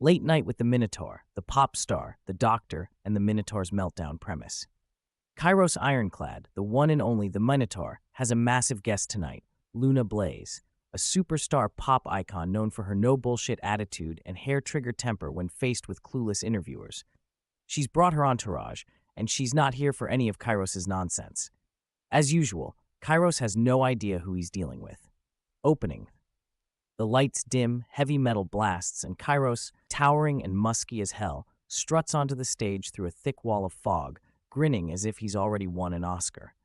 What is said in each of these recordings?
Late Night with the Minotaur, the pop star, the doctor, and the Minotaur's meltdown premise. Kyros Ironclad, the one and only the Minotaur, has a massive guest tonight, Luna Blaze, a superstar pop icon known for her no-bullshit attitude and hair-trigger temper when faced with clueless interviewers. She's brought her entourage, and she's not here for any of Kyros' nonsense. As usual, Kyros has no idea who he's dealing with. Opening. The lights dim, heavy metal blasts, and Kyros, towering and musky as hell, struts onto the stage through a thick wall of fog, grinning as if he's already won an Oscar.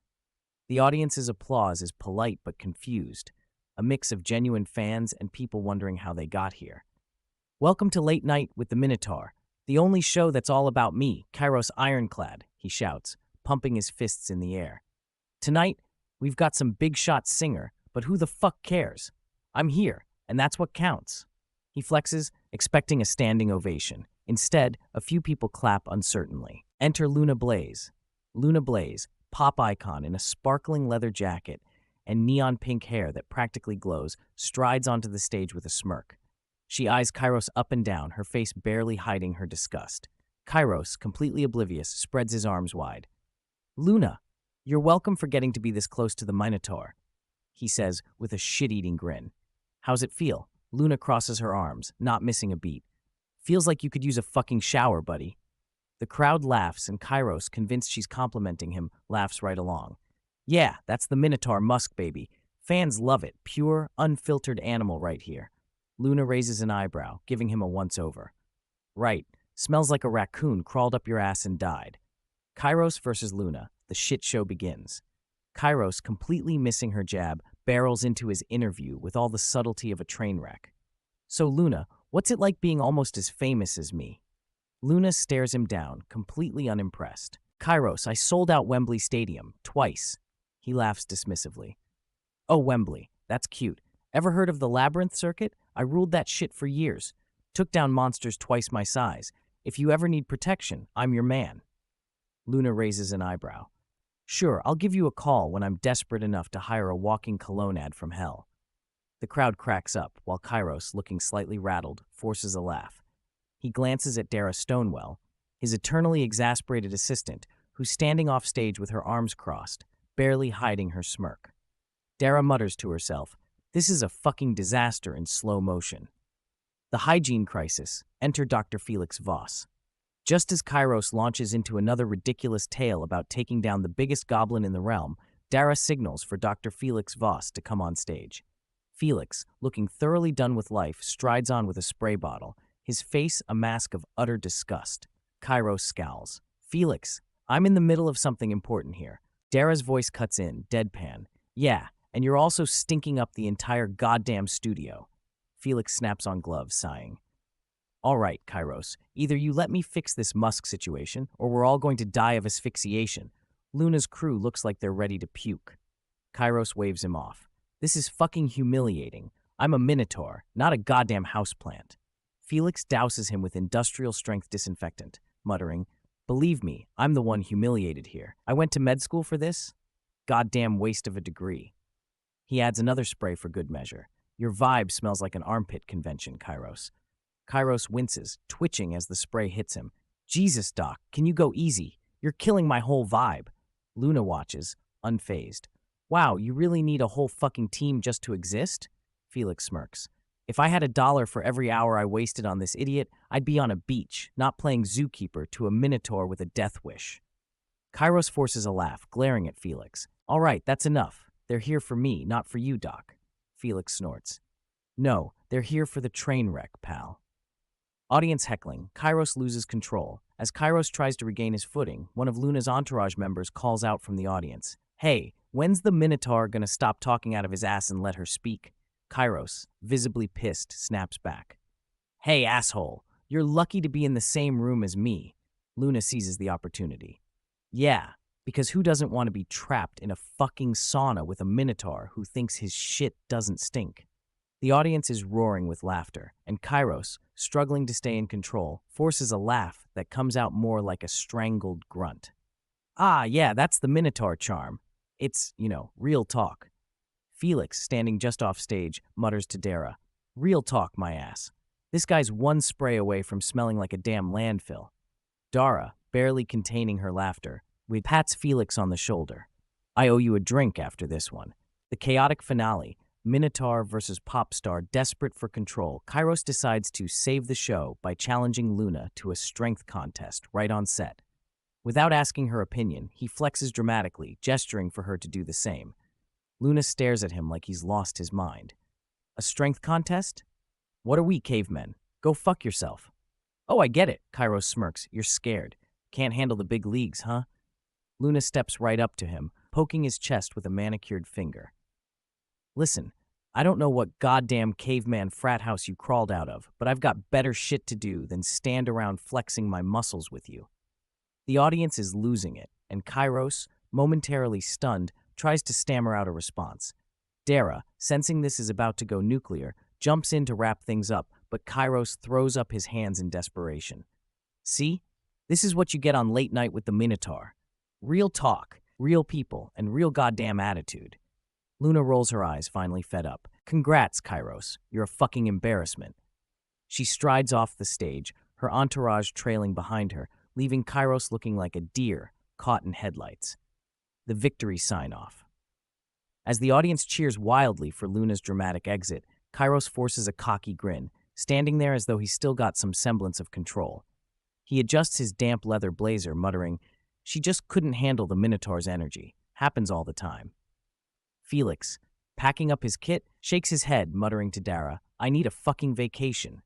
The audience's applause is polite but confused, a mix of genuine fans and people wondering how they got here. "Welcome to Late Night with the Minotaur, the only show that's all about me, Kyros Ironclad," he shouts, pumping his fists in the air. "Tonight, we've got some big-shot singer, but who the fuck cares? I'm here, and that's what counts." He flexes, expecting a standing ovation. Instead, a few people clap uncertainly. Enter Luna Blaze. Luna Blaze, pop icon in a sparkling leather jacket and neon pink hair that practically glows, strides onto the stage with a smirk. She eyes Kyros up and down, her face barely hiding her disgust. Kyros, completely oblivious, spreads his arms wide. "Luna, you're welcome for getting to be this close to the Minotaur," he says with a shit-eating grin. "How's it feel?" Luna crosses her arms, not missing a beat. "Feels like you could use a fucking shower, buddy." The crowd laughs, and Kyros, convinced she's complimenting him, laughs right along. "Yeah, that's the Minotaur musk, baby. Fans love it. Pure, unfiltered animal right here." Luna raises an eyebrow, giving him a once-over. "Right. Smells like a raccoon crawled up your ass and died." Kyros versus Luna. The shit show begins. Kyros, completely missing her jab, barrels into his interview with all the subtlety of a train wreck. "So Luna, what's it like being almost as famous as me?" Luna stares him down, completely unimpressed. "Kyros, I sold out Wembley Stadium, twice." He laughs dismissively. "Oh, Wembley, that's cute. Ever heard of the Labyrinth Circuit? I ruled that shit for years. Took down monsters twice my size. If you ever need protection, I'm your man." Luna raises an eyebrow. "Sure, I'll give you a call when I'm desperate enough to hire a walking cologne ad from hell." The crowd cracks up, while Kyros, looking slightly rattled, forces a laugh. He glances at Dara Stonewell, his eternally exasperated assistant, who's standing off stage with her arms crossed, barely hiding her smirk. Dara mutters to herself, "This is a fucking disaster in slow motion." The hygiene crisis. Enter Dr. Felix Voss. Just as Kyros launches into another ridiculous tale about taking down the biggest goblin in the realm, Dara signals for Dr. Felix Voss to come on stage. Felix, looking thoroughly done with life, strides on with a spray bottle, his face a mask of utter disgust. Kyros scowls. "Felix, I'm in the middle of something important here." Dara's voice cuts in, deadpan. "Yeah, and you're also stinking up the entire goddamn studio." Felix snaps on gloves, sighing. "All right, Kyros, either you let me fix this musk situation, or we're all going to die of asphyxiation." Luna's crew looks like they're ready to puke. Kyros waves him off. "This is fucking humiliating. I'm a Minotaur, not a goddamn houseplant." Felix douses him with industrial-strength disinfectant, muttering, "Believe me, I'm the one humiliated here. I went to med school for this? Goddamn waste of a degree." He adds another spray for good measure. "Your vibe smells like an armpit convention, Kyros." Kyros winces, twitching as the spray hits him. "Jesus, Doc, can you go easy? You're killing my whole vibe." Luna watches, unfazed. "Wow, you really need a whole fucking team just to exist?" Felix smirks. "If I had $1 for every hour I wasted on this idiot, I'd be on a beach, not playing zookeeper to a Minotaur with a death wish." Kyros forces a laugh, glaring at Felix. "All right, that's enough. They're here for me, not for you, Doc." Felix snorts. "No, they're here for the train wreck, pal." Audience heckling. Kyros loses control. As Kyros tries to regain his footing, one of Luna's entourage members calls out from the audience. "Hey, when's the Minotaur gonna stop talking out of his ass and let her speak?" Kyros, visibly pissed, snaps back. "Hey, asshole, you're lucky to be in the same room as me." Luna seizes the opportunity. "Yeah, because who doesn't want to be trapped in a fucking sauna with a Minotaur who thinks his shit doesn't stink?" The audience is roaring with laughter, and Kyros, struggling to stay in control, forces a laugh that comes out more like a strangled grunt. "Ah, yeah, that's the Minotaur charm. It's, real talk." Felix, standing just off stage, mutters to Dara, "Real talk, my ass." This guy's one spray away from smelling like a damn landfill. Dara, barely containing her laughter, pats Felix on the shoulder. I owe you a drink after this one. The chaotic finale, Minotaur versus pop star desperate for control, Kyros decides to save the show by challenging Luna to a strength contest right on set. Without asking her opinion, he flexes dramatically, gesturing for her to do the same. Luna stares at him like he's lost his mind. A strength contest? What are we, cavemen? Go fuck yourself. Oh, I get it, Kyros smirks. You're scared. Can't handle the big leagues, huh? Luna steps right up to him, poking his chest with a manicured finger. Listen, I don't know what goddamn caveman frat house you crawled out of, but I've got better shit to do than stand around flexing my muscles with you. The audience is losing it, and Kyros, momentarily stunned, tries to stammer out a response. Dara, sensing this is about to go nuclear, jumps in to wrap things up, but Kyros throws up his hands in desperation. See? This is what you get on Late Night with the Minotaur. Real talk, real people, and real goddamn attitude. Luna rolls her eyes, finally fed up. Congrats, Kyros. You're a fucking embarrassment. She strides off the stage, her entourage trailing behind her, leaving Kyros looking like a deer caught in headlights. The victory sign-off. As the audience cheers wildly for Luna's dramatic exit, Kyros forces a cocky grin, standing there as though he's still got some semblance of control. He adjusts his damp leather blazer, muttering, "She just couldn't handle the Minotaur's energy. Happens all the time." Felix, packing up his kit, shakes his head, muttering to Dara, "I need a fucking vacation."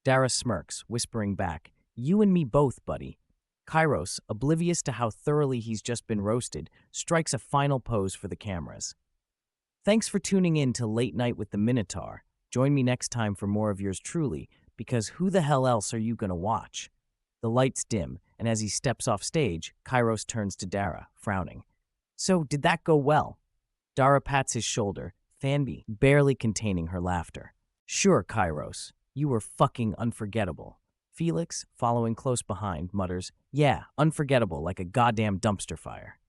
Dara smirks, whispering back, "You and me both, buddy." Kyros, oblivious to how thoroughly he's just been roasted, strikes a final pose for the cameras. Thanks for tuning in to Late Night with the Minotaur. Join me next time for more of yours truly, because who the hell else are you gonna watch? The lights dim, and as he steps off stage, Kyros turns to Dara, frowning. So, did that go well? Dara pats his shoulder, Fanby barely containing her laughter. Sure, Kyros, you were fucking unforgettable. Felix, following close behind, mutters, yeah, unforgettable like a goddamn dumpster fire.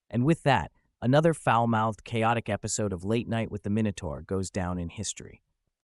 And with that, another foul-mouthed, chaotic episode of Late Night with the Minotaur goes down in history.